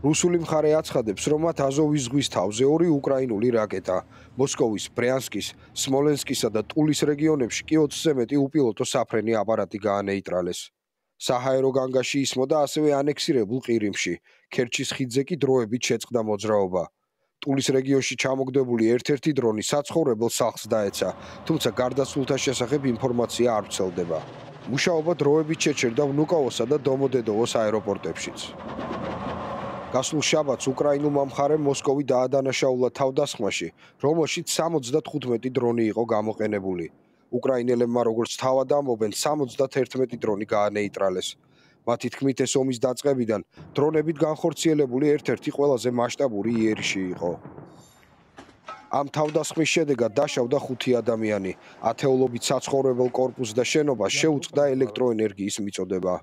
რუსული მხარე აცხადებს, რომ მათ აზოვის ზღვის თავზე ორი უკრაინული რაკეტა, მოსკოვის, ბრიანსკის, სმოლენსკისა და ტულის რეგიონებში კი 20-ზე მეტი უპილოტო საფრენი აპარატი გაანეიტრალეს. საჰაერო განგაში ისმოდა ასევე ანექსირებულ ყირიმში, ქერჩის ხიდზე კი დროებით შეწყდა მოძრაობა. ტულის რეგიონში ჩამოგდებული ერთ-ერთი დრონი საცხოვრებელ სახლს დაეცა, თუმცა გარდაცვლილთა შესახებ ინფორმაცია არ ვრცელდება. მუშაობა დროებით შეჩერდა ვნუკოვოსა და დომოდედოვოს აეროპორტებშიც. გასულ შაბათს უკრაინულმა მხარემ მოსკოვი დაადანაშაულა თავდასხმაში, რომელშიც 75 დრონი იყო გამოყენებული. უკრაინელებმა როგორც თავად ამბობენ, 71 დრონი გაანეიტრალეს. მათი თქმით, ეს ომის დაწყებიდან დრონებით განხორციელებული ერთ-ერთი ყველაზე მასშტაბური იერიში იყო. ამ თავდასხმის შედეგად დაშავდა 5 ადამიანი, ათეულობით საცხოვრებელ კორპუსს და შენობას შეუწყდა ელექტროენერგიის მიწოდება.